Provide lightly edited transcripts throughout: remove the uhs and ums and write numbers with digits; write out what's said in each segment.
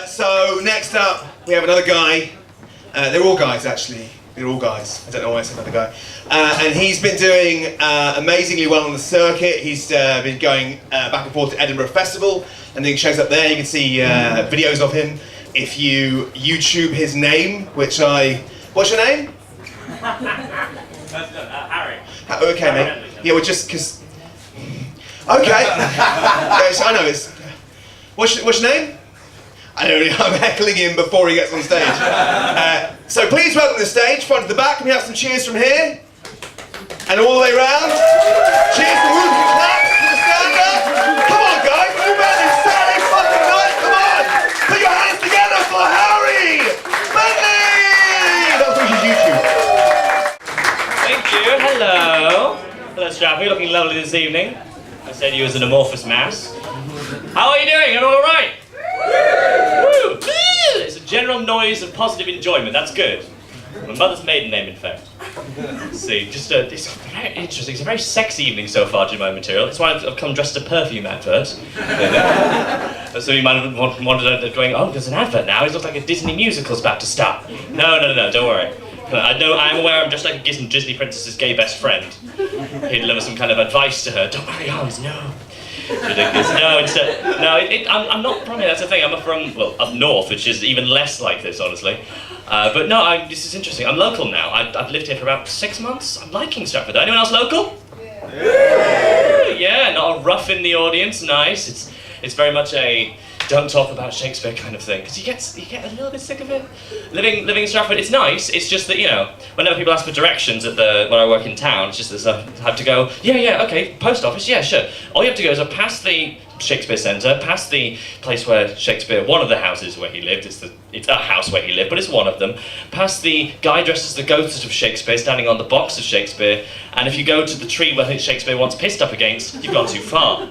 So next up, we have another guy. They're all guys, actually. They're all guys. I don't know why I said another guy. And he's been doing amazingly well on the circuit. He's been going back and forth to Edinburgh Festival and doing shows up there. You can see videos of him if you YouTube his name, which I... What's your name? Harry. Okay, mate. Yeah, well, just because... Okay. Yes, I know it's... What's your name? I don't know, I'm heckling him before he gets on stage. So please welcome to the stage, front to the back. Can we have some cheers from here? And all the way round. Cheers to whoop and clap for the stand-up. Come on, guys, move out this Saturday fucking night, come on! Put your hands together for Harry Bentley! That's what you YouTube. Thank you, hello. Hello, Stratford, you're looking lovely this evening. I said you as an amorphous mass. How are you doing? Are you all right? Woo! It's a general noise of positive enjoyment, that's good. My mother's maiden name, in fact. Let's see, it's very interesting, it's a very sexy evening so far, to my material. That's why I've come dressed as a perfume advert. So you might have wondered, going, oh, there's an advert now, it looks like a Disney musical's about to start. No, don't worry. I'm aware I'm just like a Disney princess's gay best friend. He'd deliver some kind of advice to her. Don't worry, Hans, no. Ridiculous. I'm not from here, that's the thing. I'm from, well, up north, which is even less like this, honestly. But no, this is interesting. I'm local now. I've lived here for about 6 months. I'm liking Stratford. Anyone else local? Yeah, not a rough in the audience. Nice. It's very much a don't talk about Shakespeare kind of thing, because you get a little bit sick of it. Living in Stratford, it's nice. It's just that, you know, whenever people ask for directions when I work in town, it's just that I have to go, yeah, okay, post office, yeah, sure. All you have to go is past the Shakespeare Centre, past the place where Shakespeare, one of the houses where he lived, it's a house where he lived, but it's one of them, past the guy dressed as the ghost of Shakespeare standing on the box of Shakespeare, and if you go to the tree where Shakespeare once pissed up against, you've gone too far.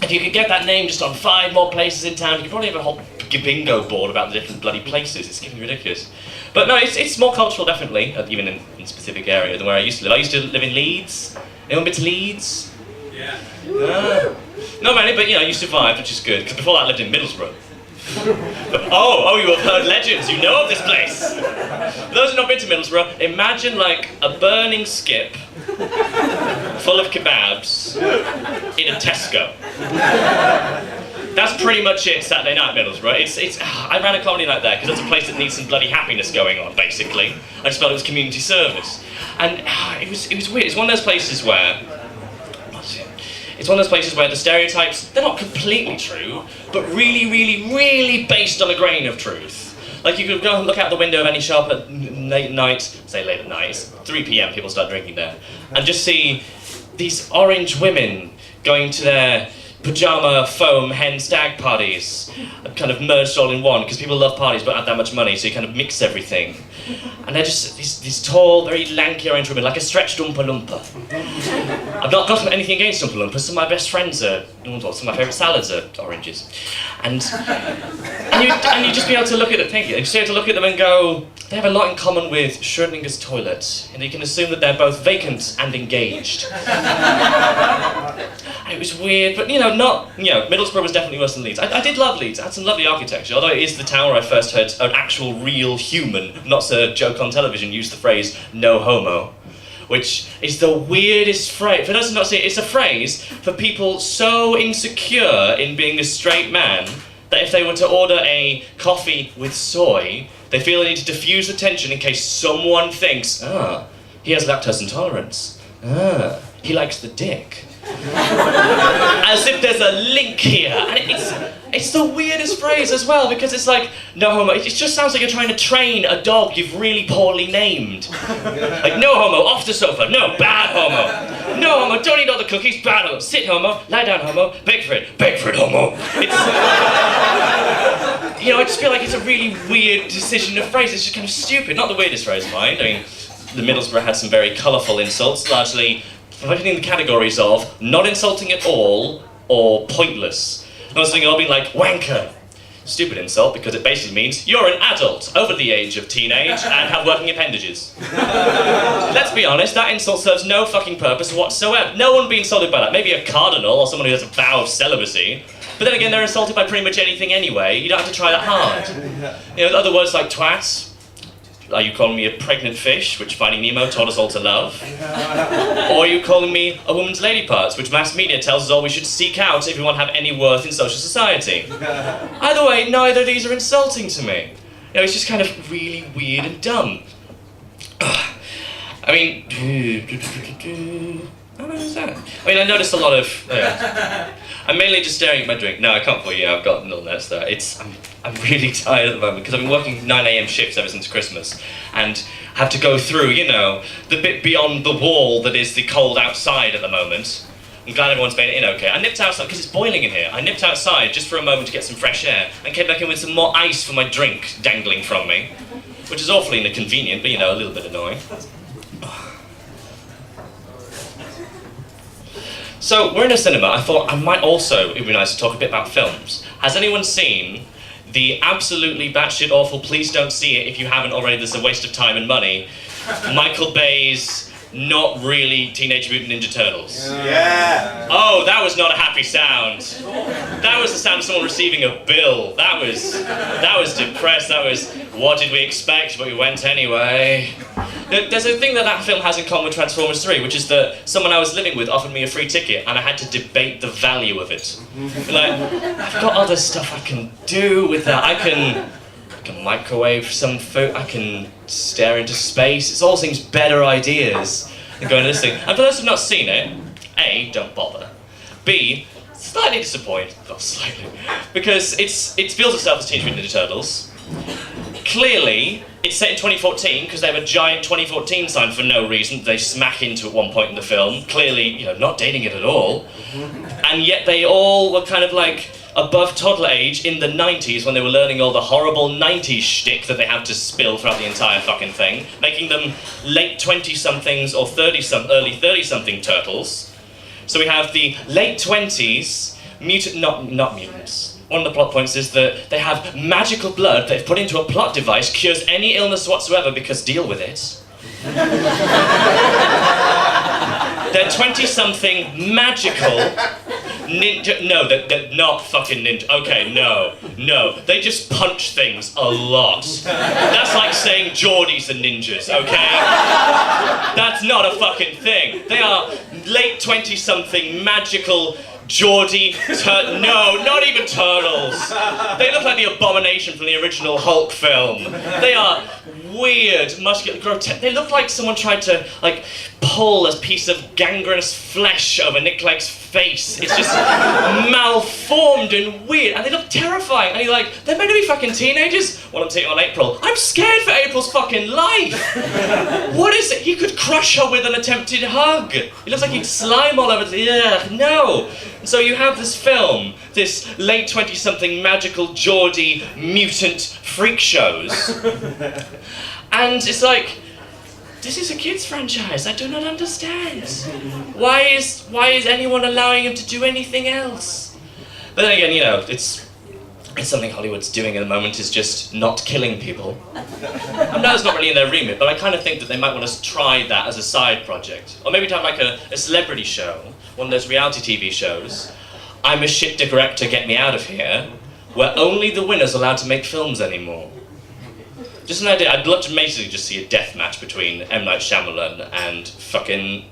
If you could get that name just on 5 more places in town, you could probably have a whole bingo board about the different bloody places. It's getting ridiculous. But no, it's more cultural, definitely, even in specific area than where I used to live. I used to live in Leeds. Anyone been to Leeds? Yeah. Not many, but you know, you survived, which is good. Because before that, I lived in Middlesbrough. Oh, you have heard legends. You know of this place. For those who've not been to Middlesbrough, imagine like a burning skip full of kebabs in a Tesco. That's pretty much it, Saturday night Middlesbrough. I ran a comedy night there because it's a place that needs some bloody happiness going on, basically. I just felt it was community service. And it was weird. It's one of those places where... It's one of those places where the stereotypes, they're not completely true, but really, really, really based on a grain of truth. Like you could go and look out the window of any shop at late at night, say late at night, it's 3 p.m, people start drinking there, and just see these orange women going to their pyjama foam hen stag parties, kind of merged all in one, because people love parties but don't have that much money, so you kind of mix everything. And they're just these tall, very lanky orange women, like a stretched Oompa Loompa. I've not got anything against Oompa Loompas, some of my best friends some of my favourite salads are oranges. And you just be able to look at them, thank you, you just be able to look at them and go, they have a lot in common with Schrodinger's toilet, and you can assume that they're both vacant and engaged. And it was weird, but Middlesbrough was definitely worse than Leeds. I did love Leeds, I had some lovely architecture, although it is the town where I first heard an actual real human, not a joke on television, use the phrase, no homo. Which is the weirdest phrase. For those who not see it, it's a phrase for people so insecure in being a straight man that if they were to order a coffee with soy, they feel they need to diffuse the tension in case someone thinks, he has lactose intolerance. He likes the dick. As if there's a link here. And it's the weirdest phrase as well, because it's like, no homo. It just sounds like you're trying to train a dog you've really poorly named. Like, no homo, off the sofa. No, bad homo. No homo, don't eat all the cookies, bad homo. Sit homo, lie down homo, beg for it homo. I just feel like it's a really weird decision of phrase. It's just kind of stupid. Not the weirdest phrase, mind. I mean, the Middlesbrough had some very colourful insults, largely putting in the categories of not insulting at all or pointless. Most of them all being like wanker. Stupid insult because it basically means you're an adult over the age of teenage and have working appendages. Let's be honest, that insult serves no fucking purpose whatsoever. No one would be insulted by that. Maybe a cardinal or someone who has a vow of celibacy. But then again, they're insulted by pretty much anything anyway. You don't have to try that hard. You know, other words like twat. Are you calling me a pregnant fish, which Finding Nemo taught us all to love? Or are you calling me a woman's lady parts, which mass media tells us all we should seek out if we want to have any worth in social society? Either way, neither of these are insulting to me. You know, it's just kind of really weird and dumb. I mean, how much is that? I mean, I noticed a lot of. I'm mainly just staring at my drink. No, I can't for you. I've got little notes there. I'm really tired at the moment because I've been working 9 a.m. shifts ever since Christmas, and have to go through, you know, the bit beyond the wall that is the cold outside at the moment. I'm glad everyone's made it in okay. I nipped outside because it's boiling in here. I nipped outside just for a moment to get some fresh air, and came back in with some more ice for my drink dangling from me, which is awfully inconvenient, but you know, a little bit annoying. So, we're in a cinema. I thought it would be nice to talk a bit about films. Has anyone seen the absolutely batshit awful, please don't see it if you haven't already, this is a waste of time and money, Michael Bay's not really Teenage Mutant Ninja Turtles? Yeah! Oh, that was not a happy sound. That was the sound of someone receiving a bill. That was depressed. That was, what did we expect, but we went anyway. There's a thing that film has in common with Transformers 3, which is that someone I was living with offered me a free ticket and I had to debate the value of it. Like, I've got other stuff I can do with that. I can microwave some food, I can stare into space. It all seems better ideas than going to this thing. And for those who've not seen it, A, don't bother. B, slightly disappointed, not slightly, because it feels itself as Teenage Mutant Ninja Turtles. Clearly, it's set in 2014 because they have a giant 2014 sign for no reason. They smack into at one point in the film. Clearly, you know, not dating it at all. And yet they all were kind of like above toddler age in the 90s when they were learning all the horrible 90s shtick that they have to spill throughout the entire fucking thing, making them late 20-somethings or early 30-something turtles. So we have the late 20s, not mutants. One of the plot points is that they have magical blood they've put into a plot device, cures any illness whatsoever because deal with it. They're 20-something magical ninja. No, they're not fucking ninja. Okay, no. They just punch things a lot. That's like saying Geordie's the ninjas, okay? That's not a fucking thing. They are late 20-something magical Geordie, no, not even turtles. They look like the abomination from the original Hulk film. They are weird, muscular, grotesque. They look like someone tried to, like, pull a piece of gangrenous flesh over Nick Clegg's face. It's just malformed and weird, and they look terrifying. And you're like, they're meant to be fucking teenagers? Well, I'm taking on April. I'm scared for April's fucking life. What is it? He could crush her with an attempted hug. It looks like he'd slime all over the, no. And so you have this film, this late 20-something magical Geordie mutant freak shows. And it's like, this is a kids' franchise. I do not understand. Why is anyone allowing him to do anything else? But then again, you know, it's something Hollywood's doing at the moment, is just not killing people. I know it's not really in their remit, but I kind of think that they might want to try that as a side project. Or maybe to have like a celebrity show, one of those reality TV shows, I'm a shit director, get me out of here, where only the winner's allowed to make films anymore. Just an idea. I'd love to basically just see a death match between M. Night Shyamalan and fucking, I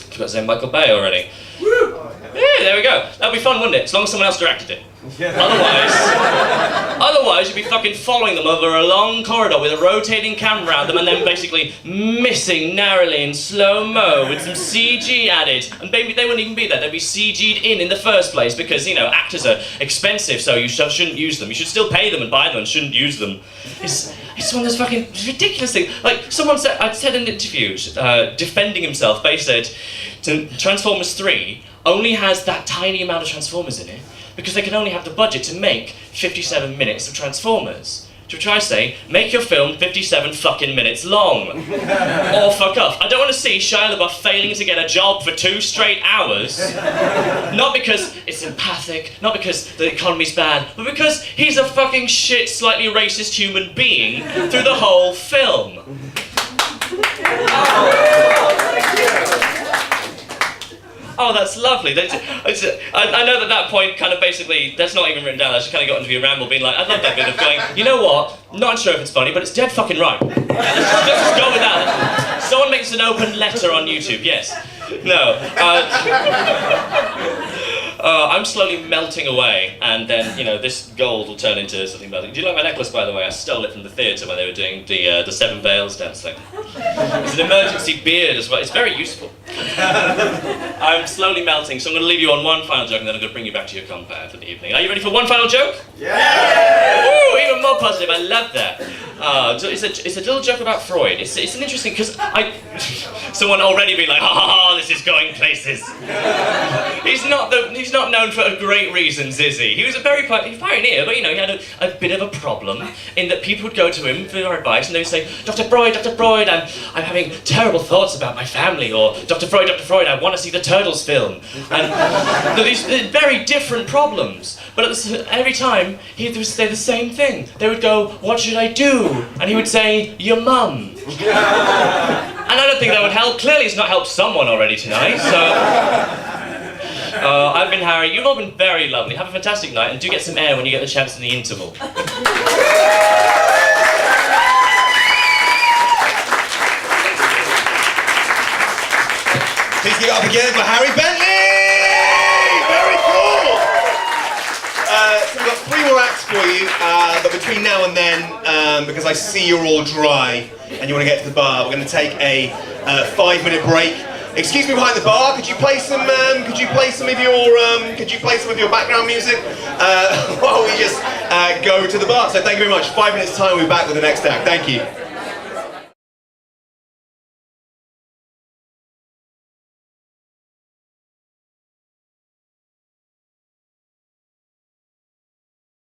forgot his name, Michael Bay already. Woo! Yeah, there we go. That'd be fun, wouldn't it? As long as someone else directed it. Otherwise you'd be fucking following them over a long corridor with a rotating camera around them and then basically missing narrowly in slow-mo with some CG added. And maybe they wouldn't even be there. They'd be CG'd in the first place because, you know, actors are expensive, so you shouldn't use them. You should still pay them and buy them and shouldn't use them. It's one of those fucking ridiculous things. Like, someone said, I'd said in interviews, defending himself, they said, Transformers 3 only has that tiny amount of Transformers in it because they can only have the budget to make 57 minutes of Transformers. To which I say, make your film 57 fucking minutes long. Or fuck off. I don't want to see Shia LaBeouf failing to get a job for 2 straight hours. Not because it's empathic, not because the economy's bad, but because he's a fucking shit, slightly racist human being through the whole film. Oh, that's lovely. I know that point kind of basically, that's not even written down, I just kind of got into a ramble being like, I love that bit of going, you know what, not sure if it's funny, but it's dead fucking right. Let's just go with that. Someone makes an open letter on YouTube, yes. No. I'm slowly melting away, and then, you know, this gold will turn into something melting. Do you like my necklace, by the way? I stole it from the theatre when they were doing the Seven Veils dance thing. It's an emergency beard as well. It's very useful. I'm slowly melting, so I'm going to leave you on one final joke, and then I'm going to bring you back to your compare for the evening. Are you ready for one final joke? Yeah! Woo, even more positive. I love that. It's a little joke about Freud. It's an interesting, because someone already be like, ha, this is going places. He's not known for great reasons, is he? He was a very pioneer, but you know, he had a bit of a problem in that people would go to him for advice and they would say, Dr. Freud, I'm having terrible thoughts about my family, or Dr. Freud, I want to see the Turtles film. And these very different problems, but every time he would say the same thing. They would go, what should I do? And he would say, your mum. And I don't think that would help. Clearly it's not helped someone already tonight, so... I've been Harry, you've all been very lovely. Have a fantastic night, and do get some air when you get the chance in the interval. Please give it up again for Harry Bentley! Very cool! So we've got 3 more acts for you, but between now and then, because I see you're all dry and you want to get to the bar, we're going to take a 5-minute break. Excuse me behind the bar. Could you play some of your background music while we just go to the bar? So thank you very much. 5 minutes time, we'll be back with the next act. Thank you.